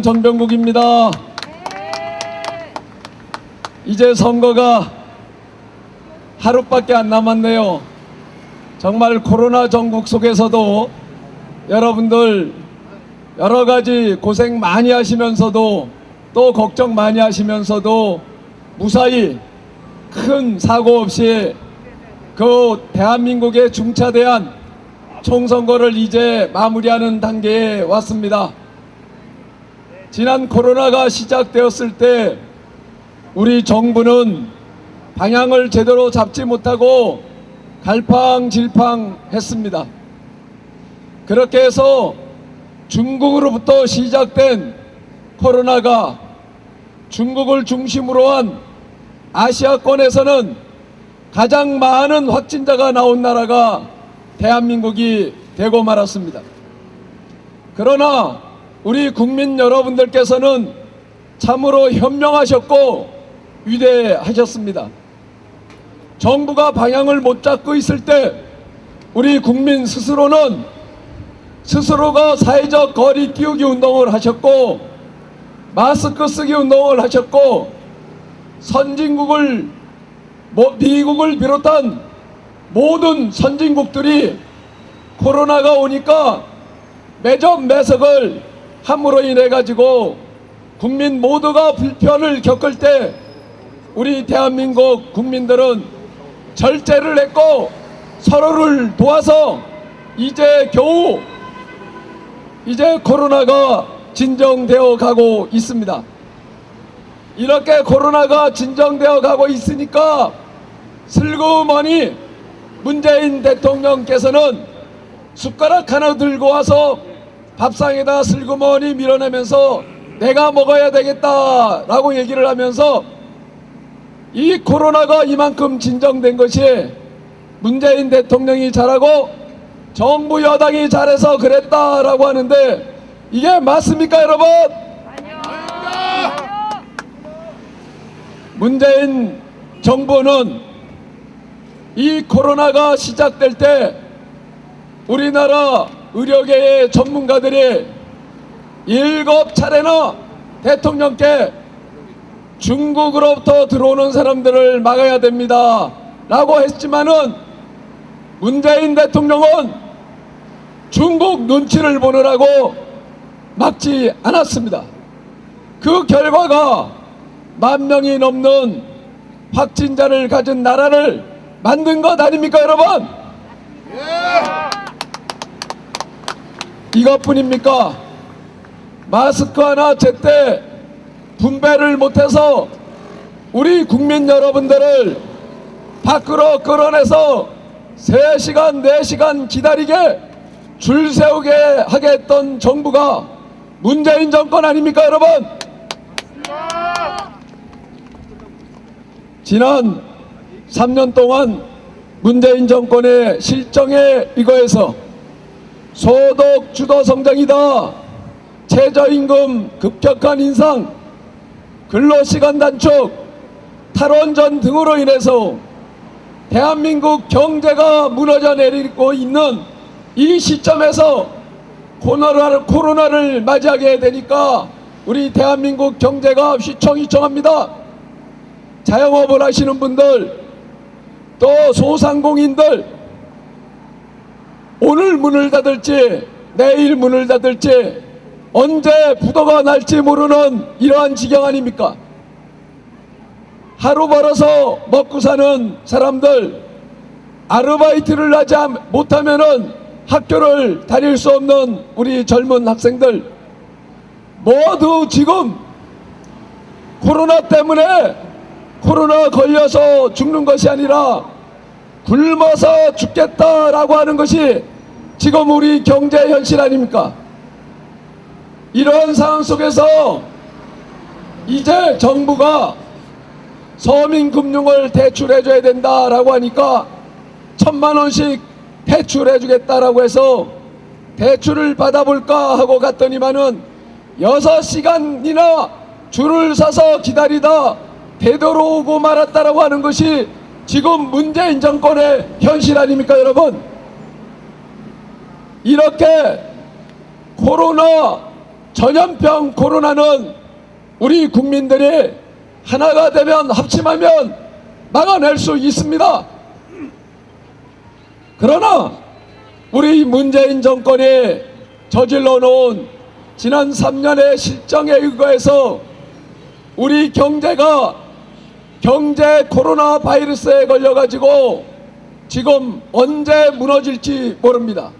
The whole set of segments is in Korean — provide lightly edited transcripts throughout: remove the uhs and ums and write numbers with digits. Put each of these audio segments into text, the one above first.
전병국입니다. 이제 선거가 하루밖에 안 남았네요. 정말 코로나 전국 속에서도 여러분들 여러 가지 고생 많이 하시면서도 또 걱정 많이 하시면서도 무사히 큰 사고 없이 그 대한민국의 중차대한 총선거를 이제 마무리하는 단계에 왔습니다. 지난 코로나가 시작되었을 때 우리 정부는 방향을 제대로 잡지 못하고 갈팡질팡했습니다. 그렇게 해서 중국으로부터 시작된 코로나가 중국을 중심으로 한 아시아권에서는 가장 많은 확진자가 나온 나라가 대한민국이 되고 말았습니다. 그러나 우리 국민 여러분들께서는 참으로 현명하셨고 위대하셨습니다. 정부가 방향을 못 잡고 있을 때 우리 국민 스스로는 스스로가 사회적 거리 띄우기 운동을 하셨고 마스크 쓰기 운동을 하셨고 선진국을 미국을 비롯한 모든 선진국들이 코로나가 오니까 매점매석을 함으로 인해 가지고 국민 모두가 불편을 겪을 때 우리 대한민국 국민들은 절제를 했고 서로를 도와서 이제 겨우 코로나가 진정되어 가고 있습니다. 이렇게 코로나가 진정되어 가고 있으니까 슬그머니 문재인 대통령께서는 숟가락 하나 들고 와서 밥상에다 슬그머니 밀어내면서 내가 먹어야 되겠다라고 얘기를 하면서 이 코로나가 이만큼 진정된 것이 문재인 대통령이 잘하고 정부 여당이 잘해서 그랬다라고 하는데 이게 맞습니까, 여러분? 아니요. 문재인 정부는 이 코로나가 시작될 때 우리나라 의료계의 전문가들이 7차례나 대통령께 중국으로부터 들어오는 사람들을 막아야 됩니다 라고 했지만은 문재인 대통령은 중국 눈치를 보느라고 막지 않았습니다. 그 결과가 10,000명이 넘는 확진자를 가진 나라를 만든 것 아닙니까, 여러분? 이것뿐입니까? 마스크 하나 제때 분배를 못해서 우리 국민 여러분들을 밖으로 끌어내서 3시간, 4시간 기다리게 줄 세우게 하게 했던 정부가 문재인 정권 아닙니까, 여러분? 지난 3년 동안 문재인 정권의 실정에 이거에서 소득 주도 성장이다, 최저임금 급격한 인상, 근로시간 단축, 탈원전 등으로 인해서 대한민국 경제가 무너져 내리고 있는 이 시점에서 코로나를 맞이하게 되니까 우리 대한민국 경제가 휘청휘청합니다. 자영업을 하시는 분들, 또 소상공인들, 오늘 문을 닫을지 내일 문을 닫을지 언제 부도가 날지 모르는 이러한 지경 아닙니까? 하루 벌어서 먹고 사는 사람들, 아르바이트를 하지 못하면은 학교를 다닐 수 없는 우리 젊은 학생들 모두 지금 코로나 때문에 코로나 걸려서 죽는 것이 아니라 굶어서 죽겠다라고 하는 것이 지금 우리 경제 현실 아닙니까? 이런 상황 속에서 이제 정부가 서민금융을 대출해줘야 된다라고 하니까 1,000만 원씩 대출해주겠다라고 해서 대출을 받아볼까 하고 갔더니만은 6시간이나 줄을 서서 기다리다 되돌아오고 말았다라고 하는 것이 지금 문재인 정권의 현실 아닙니까, 여러분? 이렇게 코로나 전염병 코로나는 우리 국민들이 하나가 되면 합심하면 막아낼 수 있습니다. 그러나 우리 문재인 정권이 저질러 놓은 지난 3년의 실정에 의거해서 우리 경제가 경제 코로나 바이러스에 걸려가지고 지금 언제 무너질지 모릅니다.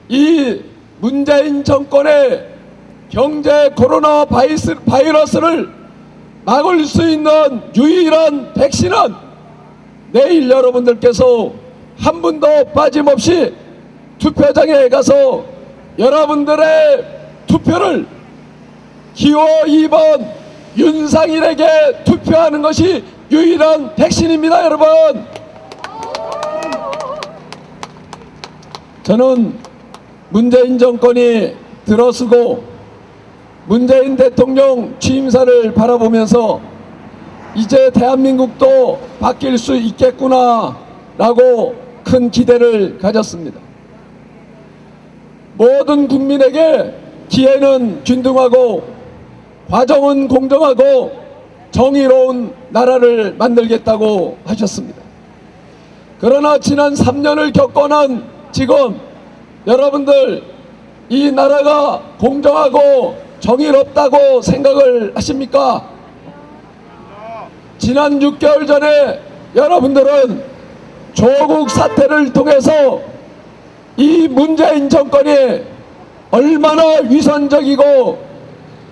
이 문재인 정권의 경제 코로나 바이러스를 막을 수 있는 유일한 백신은 내일 여러분들께서 한 분도 빠짐없이 투표장에 가서 여러분들의 투표를 기호 2번 윤상일에게 투표하는 것이 유일한 백신입니다. 여러분, 저는 문재인 정권이 들어서고 문재인 대통령 취임사를 바라보면서 이제 대한민국도 바뀔 수 있겠구나 라고 큰 기대를 가졌습니다. 모든 국민에게 기회는 균등하고 과정은 공정하고 정의로운 나라를 만들겠다고 하셨습니다. 그러나 지난 3년을 겪어난 지금 여러분들 이 나라가 공정하고 정의롭다고 생각을 하십니까? 지난 6개월 전에 여러분들은 조국 사태를 통해서 이 문재인 정권이 얼마나 위선적이고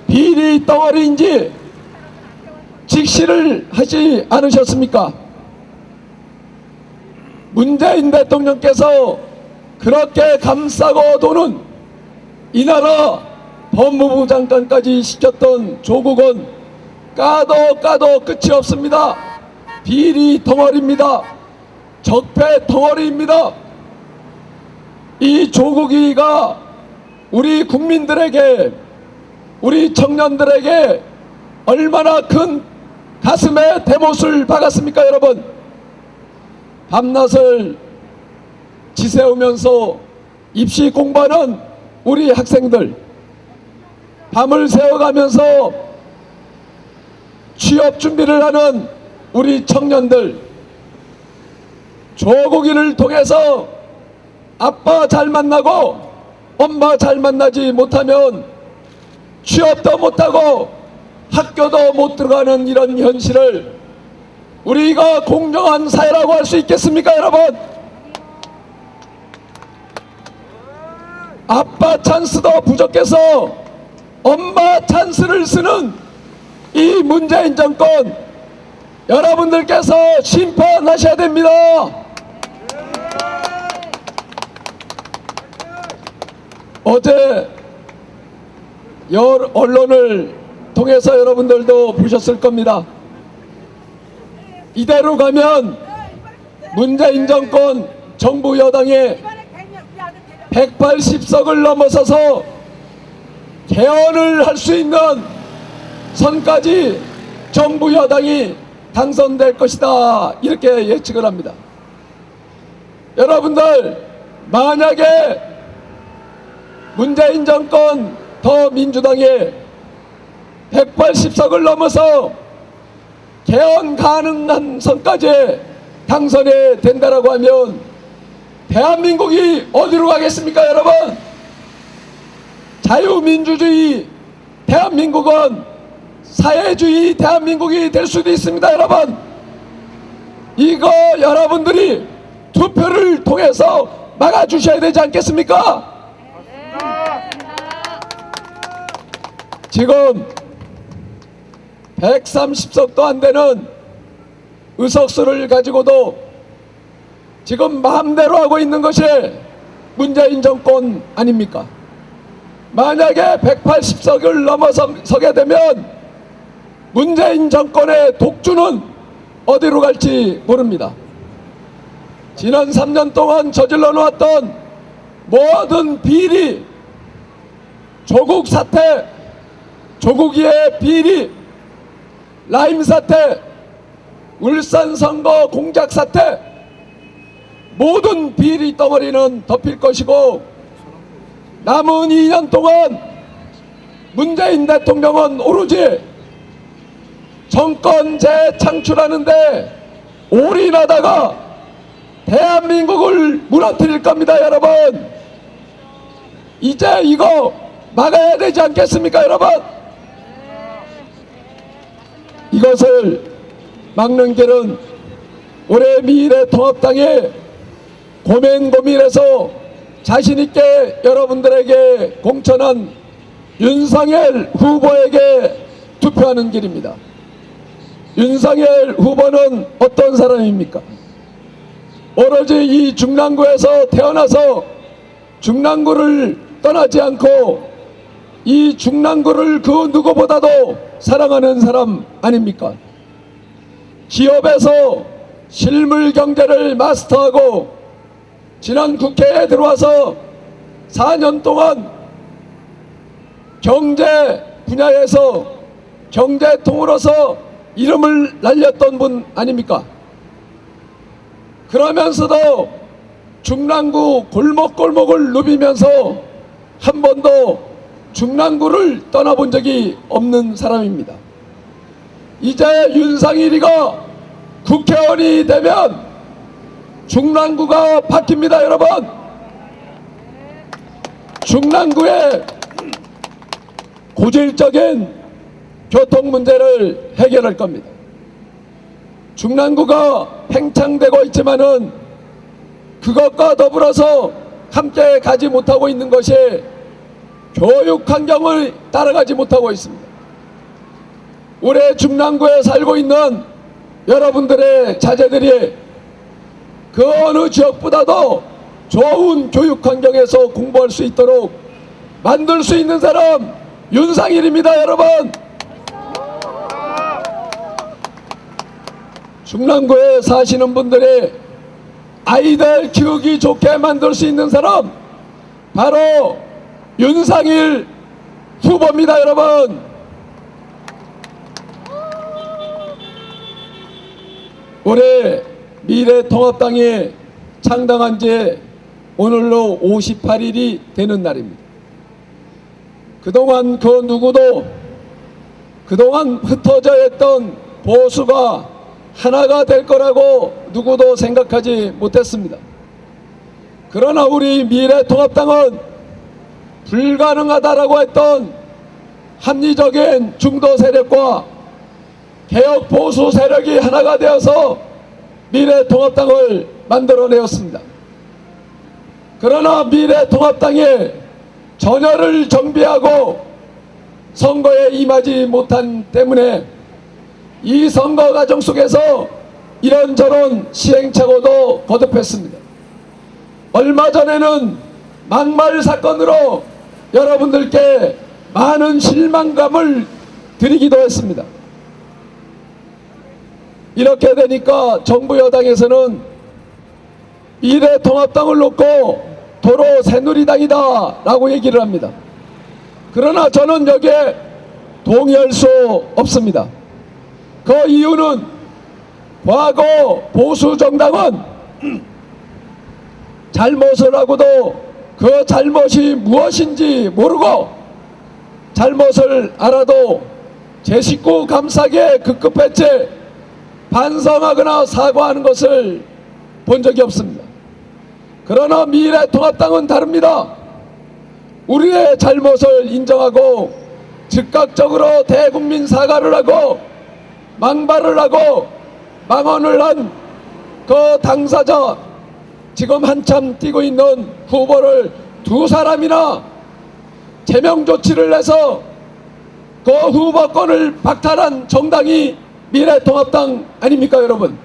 비리 덩어리인지 직시를 하지 않으셨습니까? 문재인 대통령께서 그렇게 감싸고 도는 이 나라 법무부 장관까지 시켰던 조국은 까도 끝이 없습니다. 비리 덩어리입니다. 적폐 덩어리입니다. 이 조국이가 우리 국민들에게, 우리 청년들에게 얼마나 큰 가슴에 대못을 박았습니까? 여러분, 밤낮을 지새우면서 입시 공부하는 우리 학생들, 밤을 새워가면서 취업 준비를 하는 우리 청년들, 조국이를 통해서 아빠 잘 만나고 엄마 잘 만나지 못하면 취업도 못하고 학교도 못 들어가는 이런 현실을 우리가 공정한 사회라고 할 수 있겠습니까? 여러분, 아빠 찬스도 부족해서 엄마 찬스를 쓰는 이 문재인 정권, 여러분들께서 심판하셔야 됩니다. 어제 언론을 통해서 여러분들도 보셨을 겁니다. 이대로 가면 문재인 정권 정부 여당이 180석을 넘어서서 개헌을 할 수 있는 선까지 정부 여당이 당선될 것이다, 이렇게 예측을 합니다. 여러분들, 만약에 문재인 정권 더 민주당이 180석을 넘어서 개헌 가능한 선까지 당선이 된다라고 하면 대한민국이 어디로 가겠습니까? 여러분, 자유민주주의 대한민국은 사회주의 대한민국이 될 수도 있습니다. 여러분, 이거 여러분들이 투표를 통해서 막아주셔야 되지 않겠습니까? 지금 130석도 안 되는 의석수를 가지고도 지금 마음대로 하고 있는 것이 문재인 정권 아닙니까? 만약에 180석을 넘어서게 되면 문재인 정권의 독주는 어디로 갈지 모릅니다. 지난 3년 동안 저질러 놓았던 모든 비리, 조국 사태, 조국이의 비리, 라임 사태, 울산 선거 공작 사태, 모든 비리 덩어리는 덮일 것이고 남은 2년 동안 문재인 대통령은 오로지 정권 재창출하는데 올인하다가 대한민국을 무너뜨릴 겁니다, 여러분. 이제 이거 막아야 되지 않겠습니까, 여러분? 이것을 막는 길은 올해 미래통합당이 고민해서 자신있게 여러분들에게 공천한 윤석열 후보에게 투표하는 길입니다. 윤석열 후보는 어떤 사람입니까? 오로지 이 중랑구에서 태어나서 중랑구를 떠나지 않고 이 중랑구를 그 누구보다도 사랑하는 사람 아닙니까? 기업에서 실물 경제를 마스터하고 지난 국회에 들어와서 4년 동안 경제 분야에서 경제통으로서 이름을 날렸던 분 아닙니까? 그러면서도 중랑구 골목골목을 누비면서 한 번도 중랑구를 떠나본 적이 없는 사람입니다. 이제 윤상일이가 국회의원이 되면 중랑구가 바뀝니다, 여러분. 중랑구의 고질적인 교통 문제를 해결할 겁니다. 중랑구가 팽창되고 있지만은 그것과 더불어서 함께 가지 못하고 있는 것이 교육 환경을 따라가지 못하고 있습니다. 올해 중랑구에 살고 있는 여러분들의 자제들이 그 어느 지역보다도 좋은 교육 환경에서 공부할 수 있도록 만들 수 있는 사람 윤상일입니다, 여러분. 중랑구에 사시는 분들이 아이들 키우기 좋게 만들 수 있는 사람 바로 윤상일 후보입니다, 여러분. 올해 미래통합당이 창당한 지 오늘로 58일이 되는 날입니다. 그동안 그 누구도 그동안 흩어져 있던 보수가 하나가 될 거라고 누구도 생각하지 못했습니다. 그러나 우리 미래통합당은 불가능하다라고 했던 합리적인 중도 세력과 개혁 보수 세력이 하나가 되어서 미래통합당을 만들어내었습니다. 그러나 미래통합당이 전열을 정비하고 선거에 임하지 못한 때문에 이 선거 과정 속에서 이런저런 시행착오도 거듭했습니다. 얼마 전에는 막말 사건으로 여러분들께 많은 실망감을 드리기도 했습니다. 이렇게 되니까 정부 여당에서는 미래통합당을 놓고 도로 새누리당이다 라고 얘기를 합니다. 그러나 저는 여기에 동의할 수 없습니다. 그 이유는 과거 보수정당은 잘못을 하고도 그 잘못이 무엇인지 모르고 잘못을 알아도 제 식구 감싸기에 급급했지 반성하거나 사과하는 것을 본 적이 없습니다. 그러나 미래통합당은 다릅니다. 우리의 잘못을 인정하고 즉각적으로 대국민 사과를 하고 망발을 하고 망언을 한 그 당사자 지금 한참 뛰고 있는 후보를 두 사람이나 제명 조치를 해서 그 후보권을 박탈한 정당이 미래통합당 아닙니까, 여러분?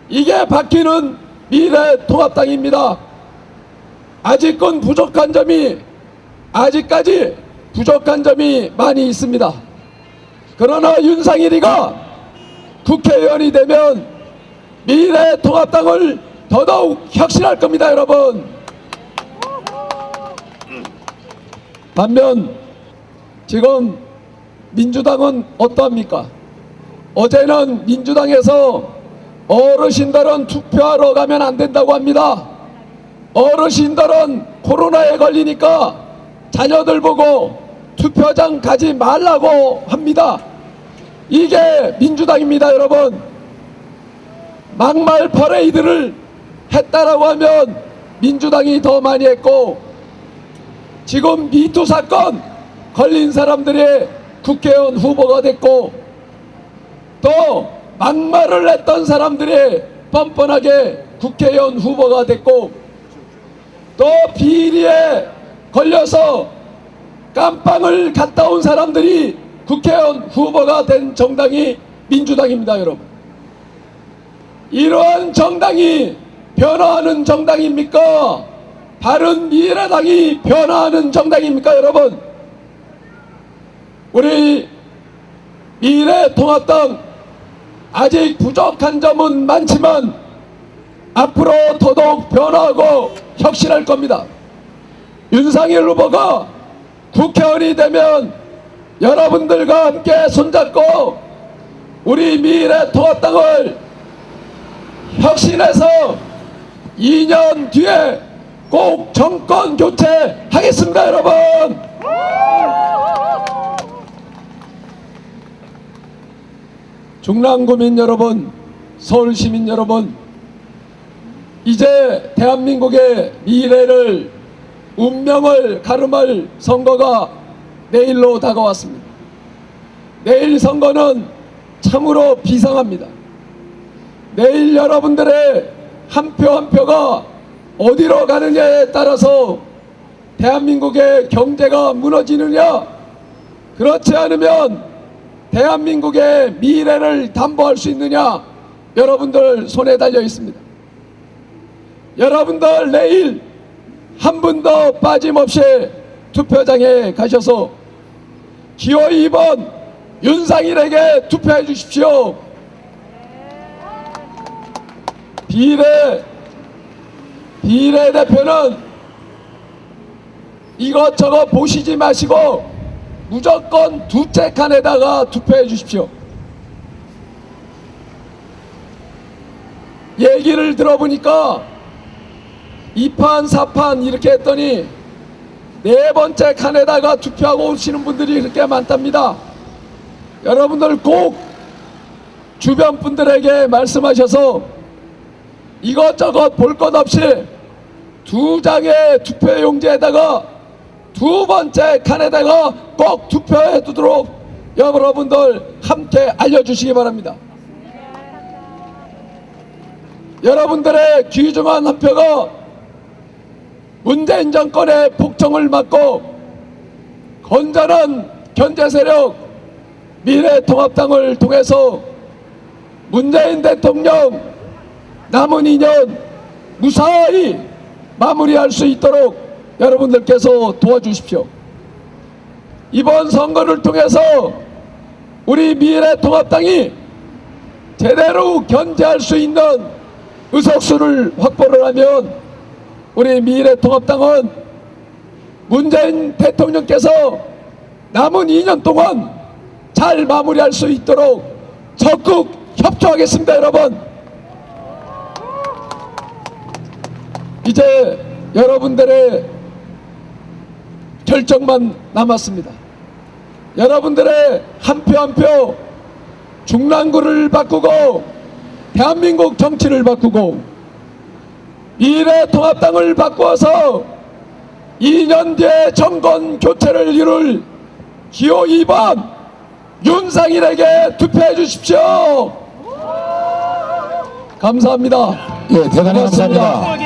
이게 바뀌는 미래통합당입니다. 아직은 아직까지 부족한 점이 많이 있습니다. 그러나 윤상일이가 국회의원이 되면 미래통합당을 더더욱 혁신할 겁니다, 여러분. 반면 지금 민주당은 어떠합니까? 어제는 민주당에서 어르신들은 투표하러 가면 안 된다고 합니다. 어르신들은 코로나에 걸리니까 자녀들 보고 투표장 가지 말라고 합니다. 이게 민주당입니다, 여러분. 막말 퍼레이드를 했다라고 하면 민주당이 더 많이 했고, 지금 미투 사건 걸린 사람들이 국회의원 후보가 됐고, 또 막말을 했던 사람들이 뻔뻔하게 국회의원 후보가 됐고, 또 비리에 걸려서 깜빵을 갔다 온 사람들이 국회의원 후보가 된 정당이 민주당입니다, 여러분. 이러한 정당이 변화하는 정당입니까? 바른미래당이 변화하는 정당입니까, 여러분? 우리 미래통합당 아직 부족한 점은 많지만 앞으로 더더욱 변화하고 혁신할 겁니다. 윤상열 후보가 국회의원이 되면 여러분들과 함께 손잡고 우리 미래통합당을 혁신해서 2년 뒤에 꼭 정권 교체하겠습니다, 여러분. 중랑구민 여러분, 서울시민 여러분, 이제 대한민국의 미래를, 운명을 가름할 선거가 내일로 다가왔습니다. 내일 선거는 참으로 비상합니다. 내일 여러분들의 한 표 한 표가 어디로 가느냐에 따라서 대한민국의 경제가 무너지느냐, 그렇지 않으면 대한민국의 미래를 담보할 수 있느냐, 여러분들 손에 달려 있습니다. 여러분들 내일 한 분도 빠짐없이 투표장에 가셔서 기호 2번 윤상일에게 투표해 주십시오. 비례대표는 이것저것 보시지 마시고 무조건 두째 칸에다가 투표해 주십시오. 얘기를 들어보니까 2판 4판 이렇게 했더니 네 번째 칸에다가 투표하고 오시는 분들이 그렇게 많답니다. 여러분들 꼭 주변 분들에게 말씀하셔서 이것저것 볼 것 없이 2장의 투표용지에다가 두 번째 칸에다가 꼭 투표해 두도록 여러분들 함께 알려주시기 바랍니다. 여러분들의 귀중한 한 표가 문재인 정권의 폭정을 막고 건전한 경제세력 미래통합당을 통해서 문재인 대통령 남은 2년 무사히 마무리할 수 있도록 여러분들께서 도와주십시오. 이번 선거를 통해서 우리 미래통합당이 제대로 견제할 수 있는 의석수를 확보를 하면 우리 미래통합당은 문재인 대통령께서 남은 2년 동안 잘 마무리할 수 있도록 적극 협조하겠습니다, 여러분. 이제 여러분들의 결정만 남았습니다. 여러분들의 한 표 한 표 중랑구를 바꾸고 대한민국 정치를 바꾸고 미래통합당을 바꾸어서 2년 뒤에 정권 교체를 이룰 기호 2번 윤상일에게 투표해 주십시오. 감사합니다. 예, 대단히 감사합니다.